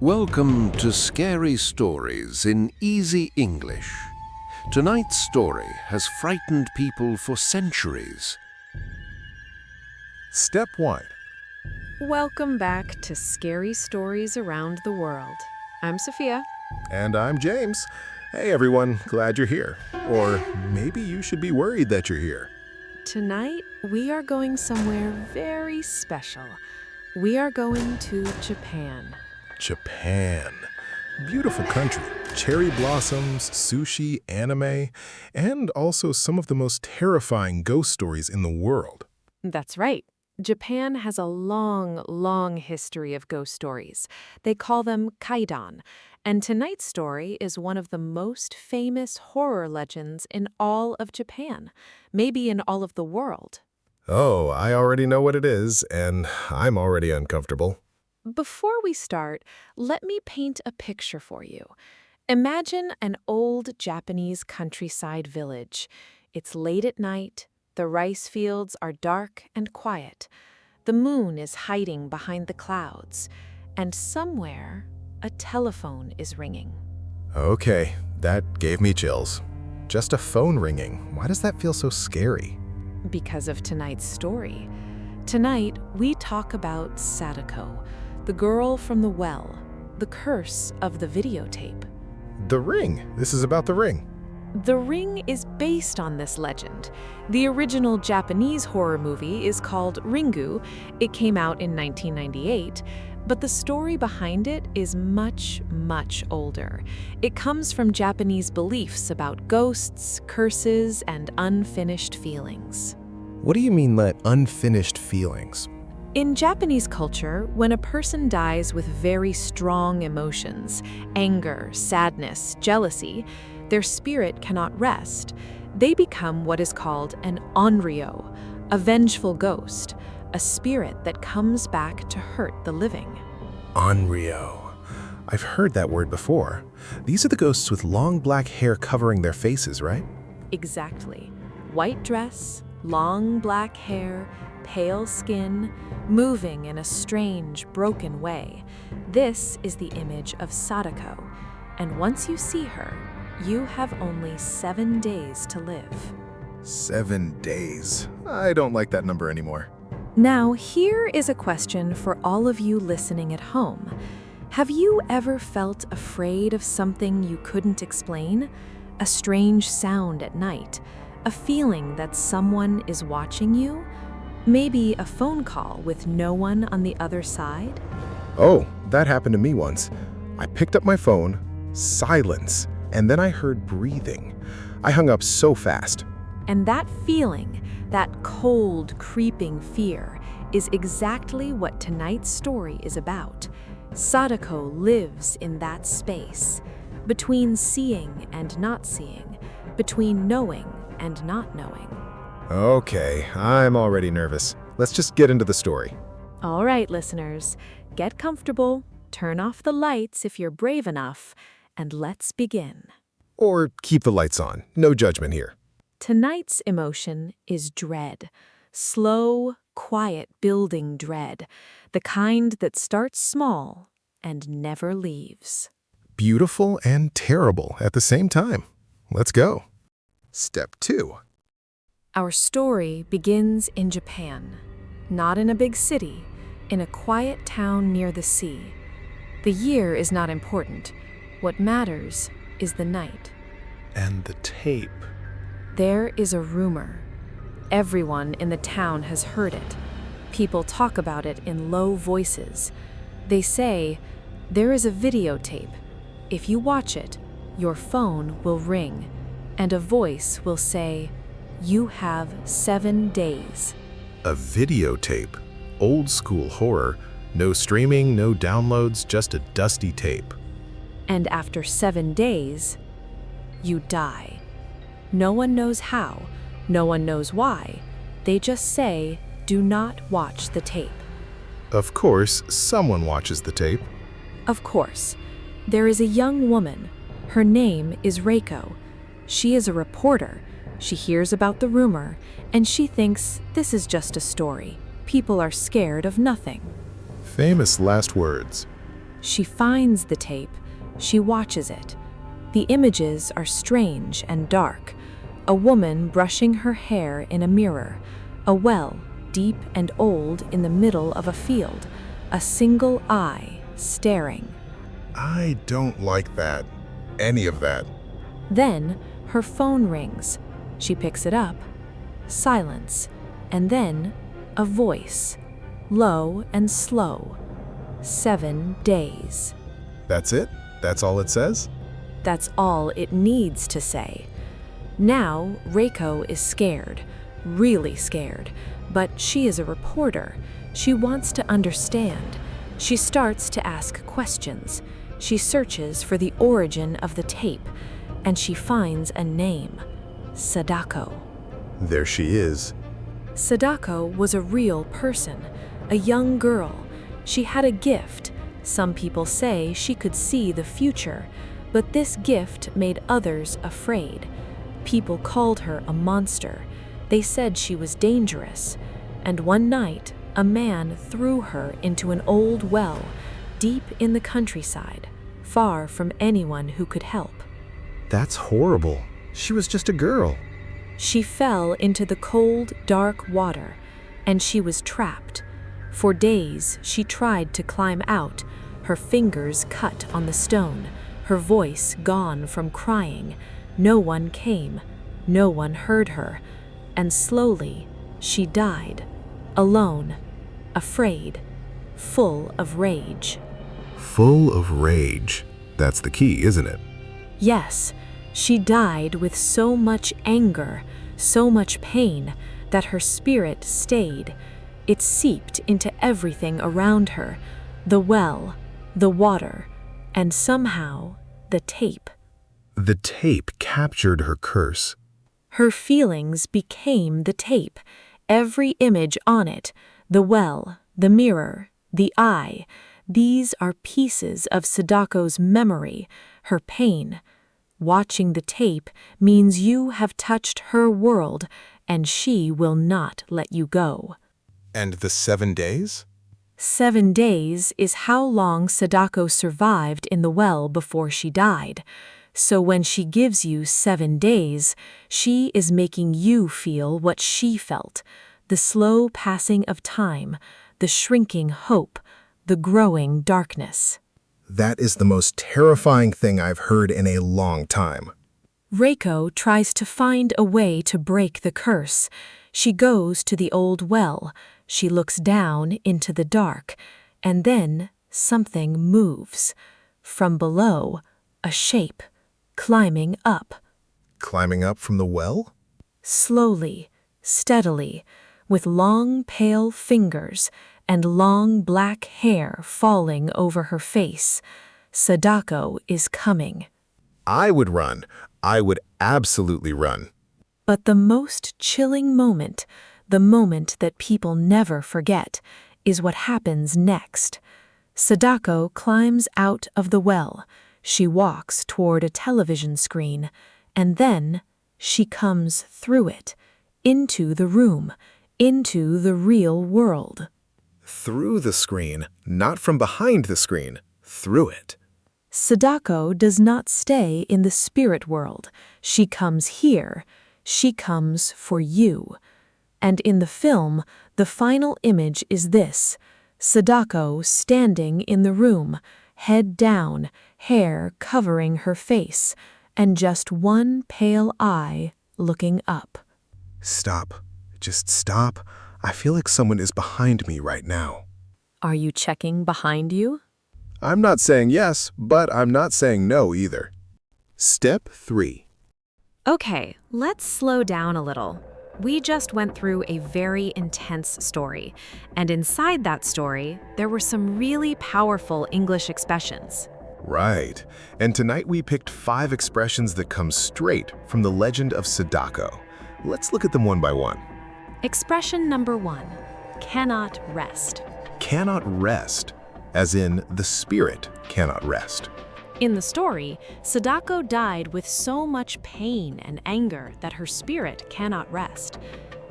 Welcome to Scary Stories in Easy English. Tonight's story has frightened people for centuries. Step 1. Welcome back to Scary Stories Around the World. I'm Sophia. And I'm James. Hey everyone, glad you're here. Or maybe you should be worried that you're here. Tonight, we are going somewhere very special. We are going to Japan. Japan. Beautiful country. Cherry blossoms, sushi, anime, and also some of the most terrifying ghost stories in the world. That's right. Japan has a long history of ghost stories. They call them kaidan. And tonight's story is one of the most famous horror legends in all of Japan, maybe in all of the world. Oh, I already know what it is, and I'm already uncomfortable. Before we start, let me paint a picture for you. Imagine an old Japanese countryside village. It's late at night, the rice fields are dark and quiet. The moon is hiding behind the clouds, and somewhere, a telephone is ringing. Okay, that gave me chills. Just a phone ringing. Why does that feel so scary? Because of tonight's story. Tonight, we talk about Sadako, the girl from the well, the curse of the videotape. The ring. This is about the ring. The Ring is based on this legend. The original Japanese horror movie is called Ringu. It came out in 1998, but the story behind it is much older. It comes from Japanese beliefs about ghosts, curses, and unfinished feelings. What do you mean by unfinished feelings? In Japanese culture, when a person dies with very strong emotions, anger, sadness, jealousy, their spirit cannot rest. They become what is called an onryo, a vengeful ghost, a spirit that comes back to hurt the living. Onryo. I've heard that word before. These are the ghosts with long black hair covering their faces, right? Exactly. White dress, long black hair, pale skin, moving in a strange, broken way. This is the image of Sadako, and once you see her, you have only 7 days to live. 7 days. I don't like that number anymore. Now, here is a question for all of you listening at home. Have you ever felt afraid of something you couldn't explain? A strange sound at night? A feeling that someone is watching you? Maybe a phone call with no one on the other side? Oh, that happened to me once. I picked up my phone, silence, and then I heard breathing. I hung up so fast. And that feeling, that cold, creeping fear, is exactly what tonight's story is about. Sadako lives in that space, between seeing and not seeing, between knowing and not knowing. Okay, I'm already nervous. Let's just get into the story. All right, listeners, get comfortable, turn off the lights if you're brave enough, and let's begin. Or keep the lights on. No judgment here. Tonight's emotion is dread. Slow, quiet building dread. The kind that starts small and never leaves. Beautiful and terrible at the same time. Let's go. Step 2. Our story begins in Japan. Not in a big city, in a quiet town near the sea. The year is not important. What matters is the night. And the tape. There is a rumor. Everyone in the town has heard it. People talk about it in low voices. They say, there is a videotape. If you watch it, your phone will ring, and a voice will say, you have 7 days. A videotape. Old school horror. No streaming, no downloads, just a dusty tape. And after 7 days, you die. No one knows how, no one knows why. They just say, do not watch the tape. Of course, someone watches the tape. Of course. There is a young woman. Her name is Reiko. She is a reporter. She hears about the rumor, and she thinks this is just a story. People are scared of nothing. Famous last words. She finds the tape. She watches it. The images are strange and dark. A woman brushing her hair in a mirror. A well, deep and old in the middle of a field. A single eye staring. I don't like that. Any of that. Then her phone rings. She picks it up. Silence. And then a voice. Low and slow. 7 days. That's it? That's all it says? That's all it needs to say. Now, Reiko is scared, really scared, but she is a reporter. She wants to understand. She starts to ask questions. She searches for the origin of the tape, and she finds a name, Sadako. There she is. Sadako was a real person, a young girl. She had a gift. Some people say she could see the future, but this gift made others afraid. People called her a monster. They said she was dangerous. And one night, a man threw her into an old well, deep in the countryside, far from anyone who could help. That's horrible. She was just a girl. She fell into the cold, dark water, and she was trapped. For days, she tried to climb out, her fingers cut on the stone, her voice gone from crying. No one came, no one heard her, and slowly she died, alone, afraid, full of rage. Full of rage. That's the key, isn't it? Yes, she died with so much anger, so much pain, that her spirit stayed. It seeped into everything around her, the well, the water, and somehow the tape. The tape captured her curse. Her feelings became the tape, every image on it, the well, the mirror, the eye. These are pieces of Sadako's memory, her pain. Watching the tape means you have touched her world, and she will not let you go. And the 7 days? 7 days is how long Sadako survived in the well before she died. So when she gives you 7 days, she is making you feel what she felt, the slow passing of time, the shrinking hope, the growing darkness. That is the most terrifying thing I've heard in a long time. Reiko tries to find a way to break the curse. She goes to the old well. She looks down into the dark, and then something moves. From below, a shape, climbing up. Climbing up from the well? Slowly, steadily, with long pale fingers and long black hair falling over her face. Sadako is coming. I would run. I would absolutely run. But the most chilling moment, the moment that people never forget, is what happens next. Sadako climbs out of the well. She walks toward a television screen, and then she comes through it, into the room, into the real world. Through the screen, not from behind the screen, through it. Sadako does not stay in the spirit world. She comes here. She comes for you. And in the film, the final image is this: Sadako standing in the room, head down, hair covering her face, and just one pale eye looking up. Stop. Just stop. I feel like someone is behind me right now. Are you checking behind you? I'm not saying yes, but I'm not saying no either. Step 3. Okay, let's slow down a little. We just went through a very intense story, and inside that story, there were some really powerful English expressions. Right. And tonight we picked 5 expressions that come straight from the legend of Sadako. Let's look at them one by one. Expression number 1, cannot rest. Cannot rest, as in the spirit cannot rest. In the story, Sadako died with so much pain and anger that her spirit cannot rest.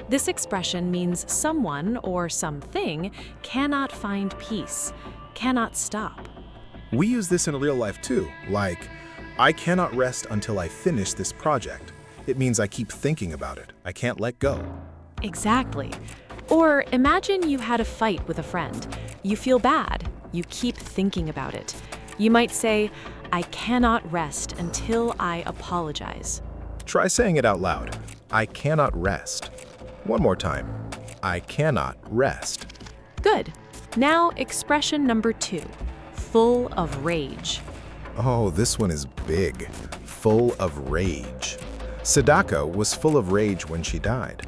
This expression means someone or something cannot find peace, cannot stop. We use this in real life too, like, I cannot rest until I finish this project. It means I keep thinking about it. I can't let go. Exactly. Or imagine you had a fight with a friend. You feel bad. You keep thinking about it. You might say, I cannot rest until I apologize. Try saying it out loud. I cannot rest. One more time. I cannot rest. Good. Now, expression number 2, full of rage. Oh, this one is big. Full of rage. Sadako was full of rage when she died.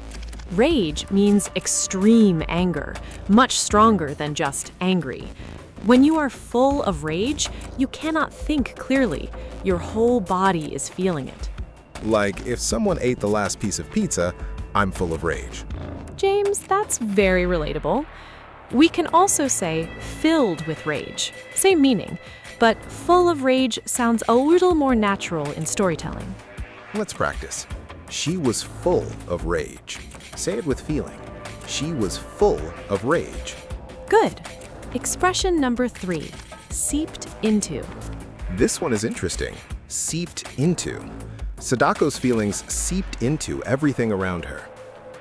Rage means extreme anger, much stronger than just angry. When you are full of rage, you cannot think clearly. Your whole body is feeling it. Like, if someone ate the last piece of pizza, I'm full of rage. James, that's very relatable. We can also say filled with rage. Same meaning, but full of rage sounds a little more natural in storytelling. Let's practice. She was full of rage. Say it with feeling. She was full of rage. Good. Expression number 3, seeped into. This one is interesting. Seeped into. Sadako's feelings seeped into everything around her.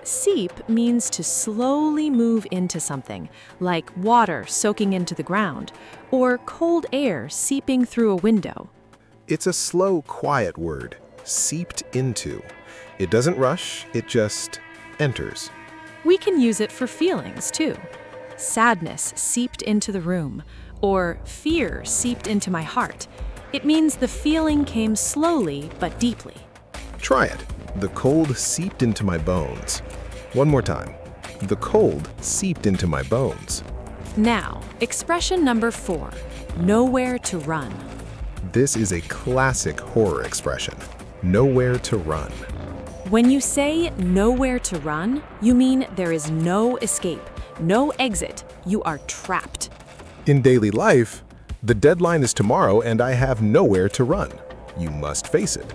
Seep means to slowly move into something, like water soaking into the ground, or cold air seeping through a window. It's a slow, quiet word. Seeped into. It doesn't rush, it just enters. We can use it for feelings, too. Sadness seeped into the room, or fear seeped into my heart. It means the feeling came slowly but deeply. Try it. The cold seeped into my bones. One more time. The cold seeped into my bones. Now, expression number 4, nowhere to run. This is a classic horror expression. Nowhere to run. When you say nowhere to run, you mean there is no escape, no exit. You are trapped. In daily life, the deadline is tomorrow and I have nowhere to run. You must face it.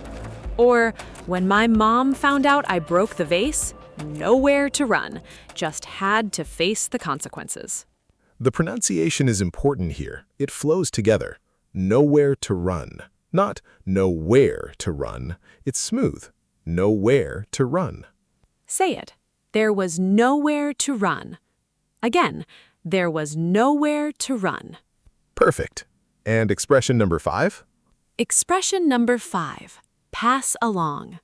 Or, when my mom found out I broke the vase, nowhere to run, just had to face the consequences. The pronunciation is important here. It flows together. Nowhere to run. Not nowhere to run. It's smooth. Nowhere to run. Say it. There was nowhere to run. Again, there was nowhere to run. Perfect. And expression number 5? Expression number 5, pass along.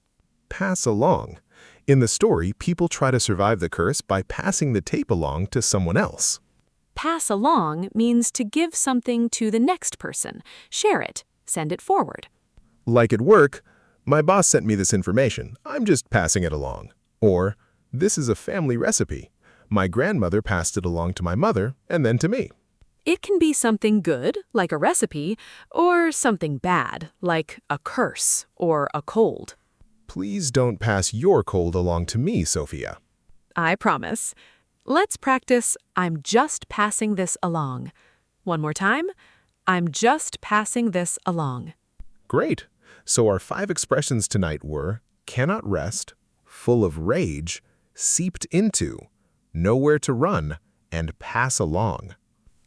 Pass along. In the story, people try to survive the curse by passing the tape along to someone else. Pass along means to give something to the next person, share it, send it forward. Like at work, my boss sent me this information. I'm just passing it along. Or, this is a family recipe. My grandmother passed it along to my mother and then to me. It can be something good, like a recipe, or something bad, like a curse or a cold. Please don't pass your cold along to me, Sophia. I promise. Let's practice, I'm just passing this along. One more time. I'm just passing this along. Great. So our 5 expressions tonight were cannot rest, full of rage, seeped into, nowhere to run, and pass along.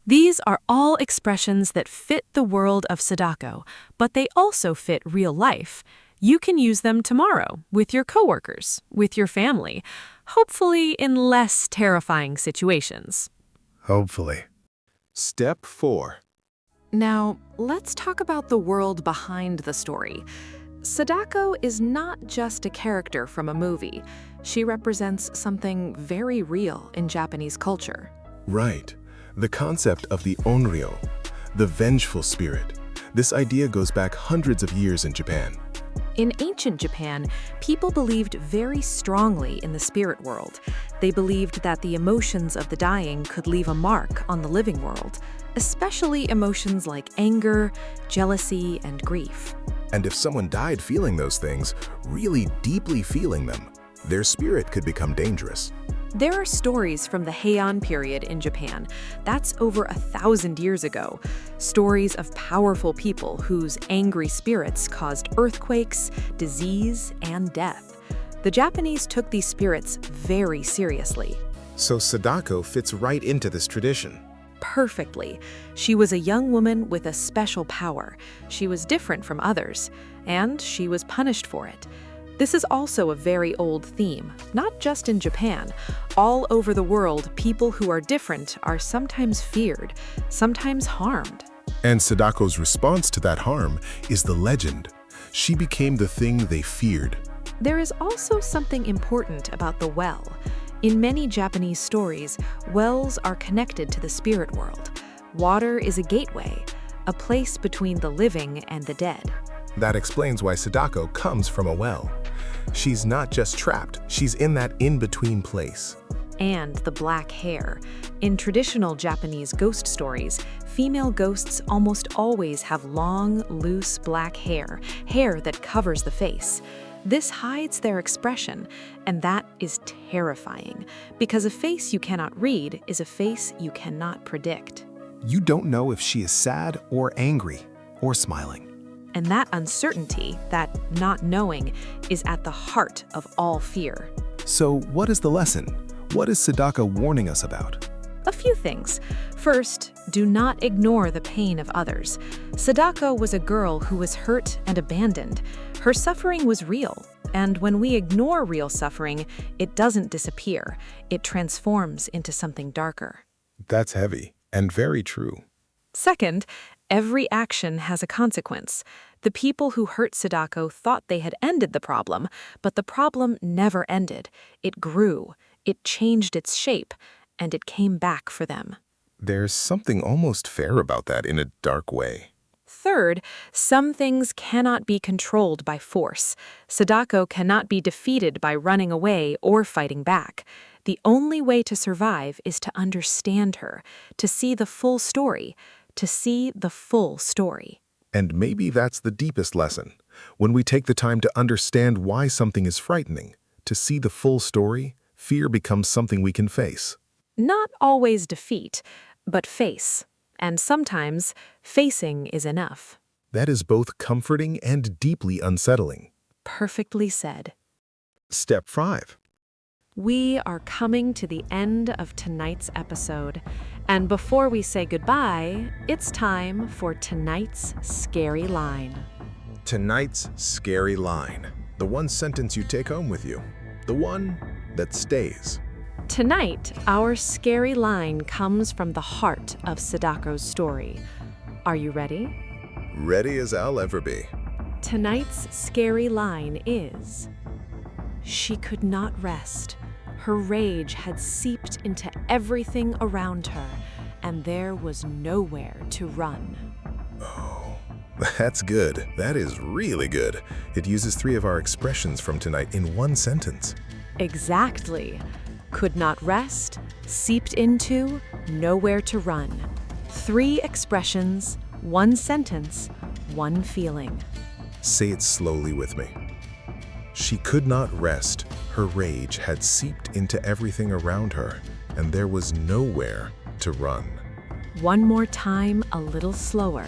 These are all expressions that fit the world of Sadako, but they also fit real life. You can use them tomorrow with your coworkers, with your family, hopefully in less terrifying situations. Hopefully. Step 4. Now, let's talk about the world behind the story. Sadako is not just a character from a movie. She represents something very real in Japanese culture. Right. The concept of the onryo, the vengeful spirit. This idea goes back hundreds of years in Japan. In ancient Japan, people believed very strongly in the spirit world. They believed that the emotions of the dying could leave a mark on the living world, especially emotions like anger, jealousy, and grief. And if someone died feeling those things, really deeply feeling them, their spirit could become dangerous. There are stories from the Heian period in Japan. That's over 1,000 years ago. Stories of powerful people whose angry spirits caused earthquakes, disease, and death. The Japanese took these spirits very seriously. So Sadako fits right into this tradition. perfectly. She was a young woman with a special power. She was different from others, and she was punished for it. This is also a very old theme, not just in Japan. All over the world, people who are different are sometimes feared, sometimes harmed. And Sadako's response to that harm is the legend. She became the thing they feared. There is also something important about the well. In many Japanese stories, wells are connected to the spirit world. Water is a gateway, a place between the living and the dead. That explains why Sadako comes from a well. She's not just trapped, she's in that in-between place. And the black hair. In traditional Japanese ghost stories, female ghosts almost always have long, loose black hair that covers the face. This hides their expression, and that is terrifying, because a face you cannot read is a face you cannot predict. You don't know if she is sad or angry or smiling. And that uncertainty, that not knowing, is at the heart of all fear. So what is the lesson? What is Sadako warning us about? A few things. First, do not ignore the pain of others. Sadako was a girl who was hurt and abandoned. Her suffering was real, and when we ignore real suffering, it doesn't disappear. It transforms into something darker. That's heavy and very true. Second, every action has a consequence. The people who hurt Sadako thought they had ended the problem, but the problem never ended. It grew, it changed its shape, and it came back for them. There's something almost fair about that in a dark way. Third, some things cannot be controlled by force. Sadako cannot be defeated by running away or fighting back. The only way to survive is to understand her, to see the full story, to see the full story. And maybe that's the deepest lesson. When we take the time to understand why something is frightening, to see the full story, fear becomes something we can face. Not always defeat, but face. And sometimes, facing is enough. That is both comforting and deeply unsettling. Perfectly said. Step 5. We are coming to the end of tonight's episode. And before we say goodbye, it's time for tonight's scary line. Tonight's scary line. The one sentence you take home with you. The one that stays. Tonight, our scary line comes from the heart of Sadako's story. Are you ready? Ready as I'll ever be. Tonight's scary line is: she could not rest. Her rage had seeped into everything around her, and there was nowhere to run. Oh, that's good. That is really good. It uses 3 of our expressions from tonight in one sentence. Exactly. Could not rest, seeped into, nowhere to run. 3 expressions, 1 sentence, 1 feeling. Say it slowly with me. She could not rest. Her rage had seeped into everything around her, and there was nowhere to run. One more time, a little slower.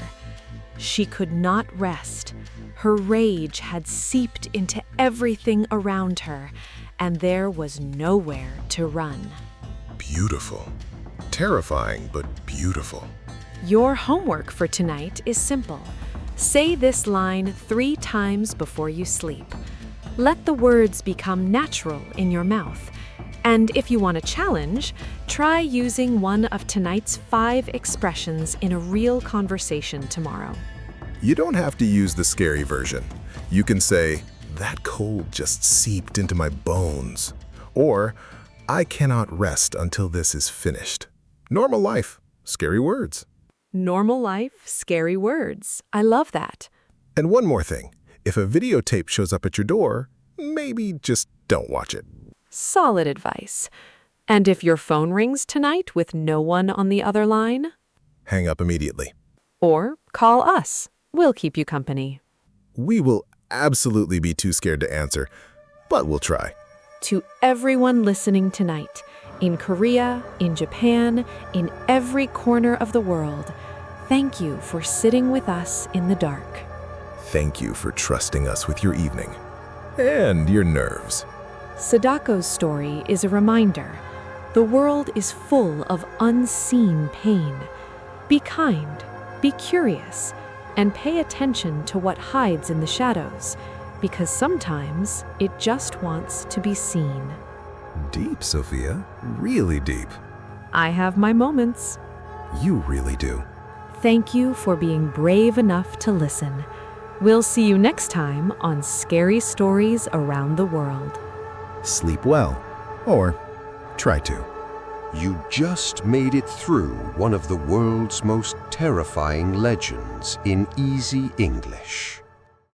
She could not rest. Her rage had seeped into everything around her, and there was nowhere to run. Beautiful. Terrifying, but beautiful. Your homework for tonight is simple. Say this line 3 times before you sleep. Let the words become natural in your mouth. And if you want a challenge, try using one of tonight's 5 expressions in a real conversation tomorrow. You don't have to use the scary version. You can say, "That cold just seeped into my bones." Or, "I cannot rest until this is finished." Normal life, scary words. Normal life, scary words. I love that. And one more thing. If a videotape shows up at your door, maybe just don't watch it. Solid advice. And if your phone rings tonight with no one on the other line? Hang up immediately. Or call us. We'll keep you company. We will absolutely be too scared to answer, but we'll try. To everyone listening tonight, in Korea, in Japan, in every corner of the world, thank you for sitting with us in the dark. Thank you for trusting us with your evening and your nerves. Sadako's story is a reminder. The world is full of unseen pain. Be kind, be curious, and pay attention to what hides in the shadows, because sometimes it just wants to be seen. Deep, Sophia. Really deep. I have my moments. You really do. Thank you for being brave enough to listen. We'll see you next time on Scary Stories Around the World. Sleep well. Or try to. You just made it through one of the world's most terrifying legends in easy English.